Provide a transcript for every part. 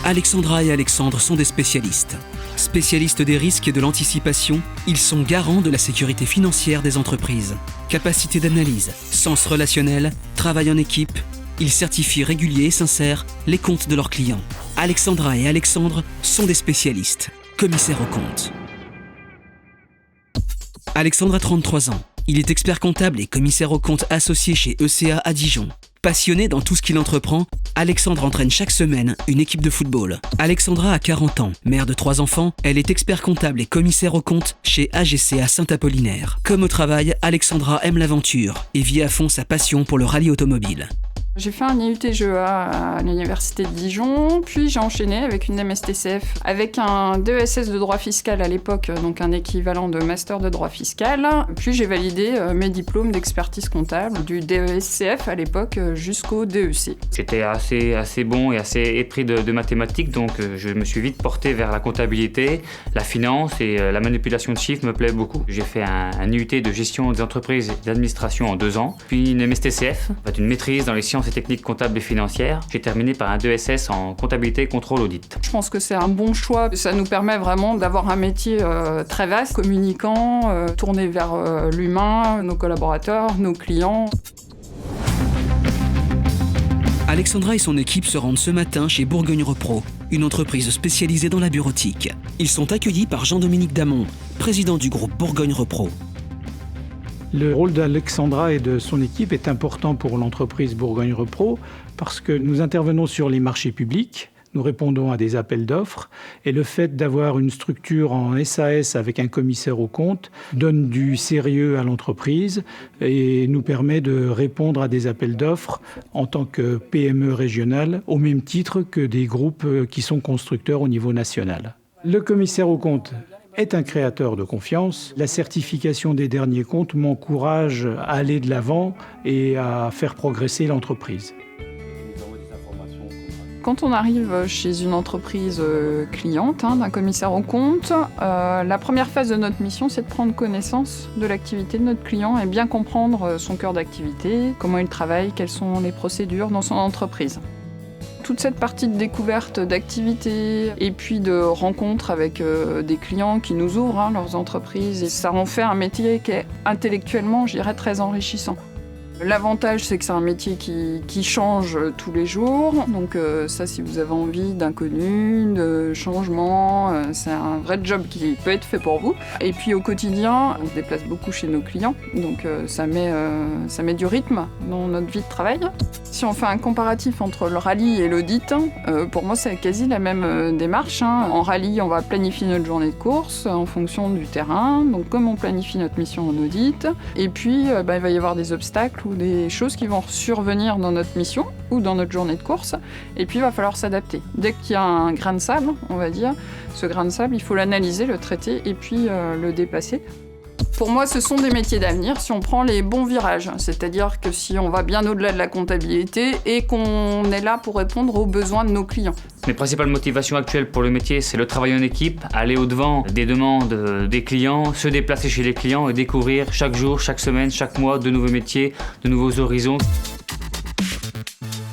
Alexandra et Alexandre sont des spécialistes. Spécialistes des risques et de l'anticipation, ils sont garants de la sécurité financière des entreprises. Capacité d'analyse, sens relationnel, travail en équipe, ils certifient réguliers et sincères les comptes de leurs clients. Alexandra et Alexandre sont des spécialistes, commissaires aux comptes. Alexandre a 33 ans. Il est expert comptable et commissaire aux comptes associé chez ECA à Dijon. Passionné dans tout ce qu'il entreprend, Alexandre entraîne chaque semaine une équipe de football. Alexandra a 40 ans, mère de 3 enfants, elle est expert comptable et commissaire aux comptes chez AGC à Saint-Apollinaire. Comme au travail, Alexandra aime l'aventure et vit à fond sa passion pour le rallye automobile. J'ai fait un IUT GEA à l'université de Dijon, puis j'ai enchaîné avec une MSTCF, avec un DESS de droit fiscal à l'époque, donc un équivalent de master de droit fiscal. Puis j'ai validé mes diplômes d'expertise comptable du DESCF à l'époque jusqu'au DEC. C'était assez bon et assez épris de mathématiques, donc je me suis vite porté vers la comptabilité, la finance et la manipulation de chiffres me plaît beaucoup. J'ai fait un IUT de gestion des entreprises et d'administration en 2 ans, puis une MSTCF, une maîtrise dans les sciences et techniques comptables et financières. J'ai terminé par un DESS en comptabilité, contrôle, audit. Je pense que c'est un bon choix. Ça nous permet vraiment d'avoir un métier très vaste, communicant, tourné vers l'humain, nos collaborateurs, nos clients. Alexandra et son équipe se rendent ce matin chez Bourgogne Repro, une entreprise spécialisée dans la bureautique. Ils sont accueillis par Jean-Dominique Damon, président du groupe Bourgogne Repro. Le rôle d'Alexandra et de son équipe est important pour l'entreprise Bourgogne Repro parce que nous intervenons sur les marchés publics, nous répondons à des appels d'offres et le fait d'avoir une structure en SAS avec un commissaire aux comptes donne du sérieux à l'entreprise et nous permet de répondre à des appels d'offres en tant que PME régionale au même titre que des groupes qui sont constructeurs au niveau national. Le commissaire aux comptes est un créateur de confiance. La certification des derniers comptes m'encourage à aller de l'avant et à faire progresser l'entreprise. Quand on arrive chez une entreprise cliente d'un commissaire aux comptes, la première phase de notre mission, c'est de prendre connaissance de l'activité de notre client et bien comprendre son cœur d'activité, comment il travaille, quelles sont les procédures dans son entreprise. Toute cette partie de découverte d'activités et puis de rencontres avec des clients qui nous ouvrent leurs entreprises, et ça en fait un métier qui est intellectuellement, je dirais, très enrichissant. L'avantage, c'est que c'est un métier qui change tous les jours. Donc ça, si vous avez envie d'inconnu, de changement, c'est un vrai job qui peut être fait pour vous. Et puis au quotidien, on se déplace beaucoup chez nos clients. Donc ça met du rythme dans notre vie de travail. Si on fait un comparatif entre le rallye et l'audit, pour moi, c'est quasi la même démarche. En rallye, on va planifier notre journée de course en fonction du terrain. Donc comme on planifie notre mission en audit. Et puis, il va y avoir des obstacles ou des choses qui vont survenir dans notre mission ou dans notre journée de course, et puis il va falloir s'adapter. Dès qu'il y a un grain de sable, on va dire, ce grain de sable, il faut l'analyser, le traiter et puis le dépasser. Pour moi, ce sont des métiers d'avenir si on prend les bons virages, c'est-à-dire que si on va bien au-delà de la comptabilité et qu'on est là pour répondre aux besoins de nos clients. Mes principales motivations actuelles pour le métier, c'est le travail en équipe, aller au-devant des demandes des clients, se déplacer chez les clients et découvrir chaque jour, chaque semaine, chaque mois de nouveaux métiers, de nouveaux horizons.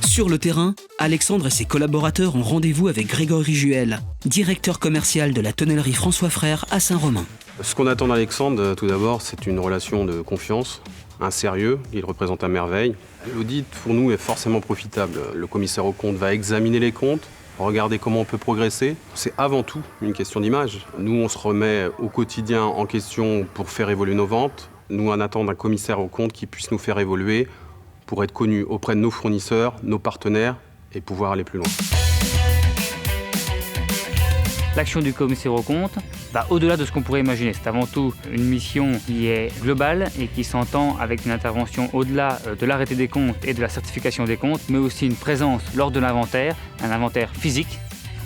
Sur le terrain, Alexandre et ses collaborateurs ont rendez-vous avec Grégory Juel, directeur commercial de la tonnellerie François Frère à Saint-Romain. Ce qu'on attend d'Alexandre, tout d'abord, c'est une relation de confiance, un sérieux, il représente à merveille. L'audit, pour nous, est forcément profitable. Le commissaire aux comptes va examiner les comptes, regarder comment on peut progresser. C'est avant tout une question d'image. Nous, on se remet au quotidien en question pour faire évoluer nos ventes. Nous, on attend d'un commissaire aux comptes qui puisse nous faire évoluer pour être connu auprès de nos fournisseurs, nos partenaires et pouvoir aller plus loin. L'action du commissaire aux comptes va au-delà de ce qu'on pourrait imaginer. C'est avant tout une mission qui est globale et qui s'entend avec une intervention au-delà de l'arrêté des comptes et de la certification des comptes, mais aussi une présence lors de l'inventaire, un inventaire physique.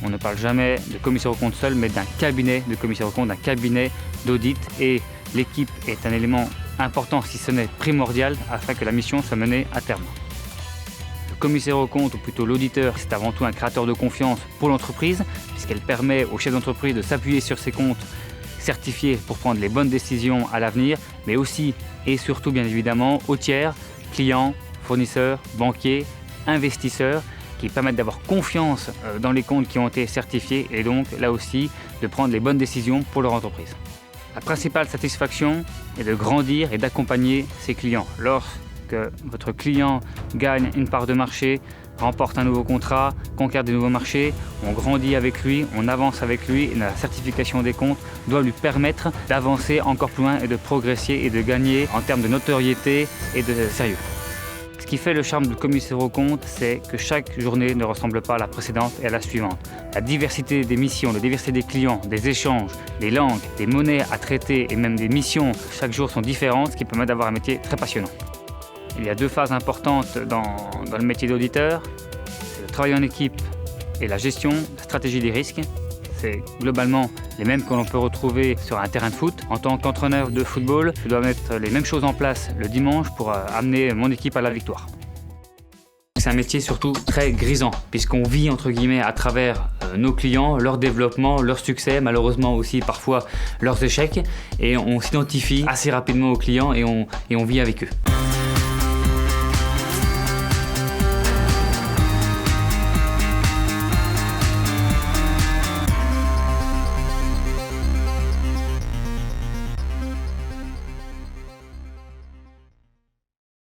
On ne parle jamais de commissaire aux comptes seul, mais d'un cabinet de commissaire aux comptes, d'un cabinet d'audit. Et l'équipe est un élément important, si ce n'est primordial, afin que la mission soit menée à terme. Le commissaire aux comptes, ou plutôt l'auditeur, c'est avant tout un créateur de confiance pour l'entreprise, puisqu'elle permet au chef d'entreprise de s'appuyer sur ses comptes certifiés pour prendre les bonnes décisions à l'avenir, mais aussi et surtout bien évidemment aux tiers, clients, fournisseurs, banquiers, investisseurs, qui permettent d'avoir confiance dans les comptes qui ont été certifiés et donc là aussi de prendre les bonnes décisions pour leur entreprise. La principale satisfaction est de grandir et d'accompagner ses clients. Lorsque votre client gagne une part de marché, remporte un nouveau contrat, conquiert des nouveaux marchés, on grandit avec lui, on avance avec lui et la certification des comptes doit lui permettre d'avancer encore plus loin et de progresser et de gagner en termes de notoriété et de sérieux. Ce qui fait le charme du commissaire aux comptes, c'est que chaque journée ne ressemble pas à la précédente et à la suivante. La diversité des missions, la diversité des clients, des échanges, des langues, des monnaies à traiter et même des missions, chaque jour sont différentes, ce qui permet d'avoir un métier très passionnant. Il y a deux phases importantes dans le métier d'auditeur, c'est le travail en équipe et la gestion, la stratégie des risques. C'est globalement les mêmes que l'on peut retrouver sur un terrain de foot. En tant qu'entraîneur de football, je dois mettre les mêmes choses en place le dimanche pour amener mon équipe à la victoire. C'est un métier surtout très grisant, puisqu'on vit entre guillemets à travers nos clients, leur développement, leur succès, malheureusement aussi parfois leurs échecs, et on s'identifie assez rapidement aux clients et on vit avec eux.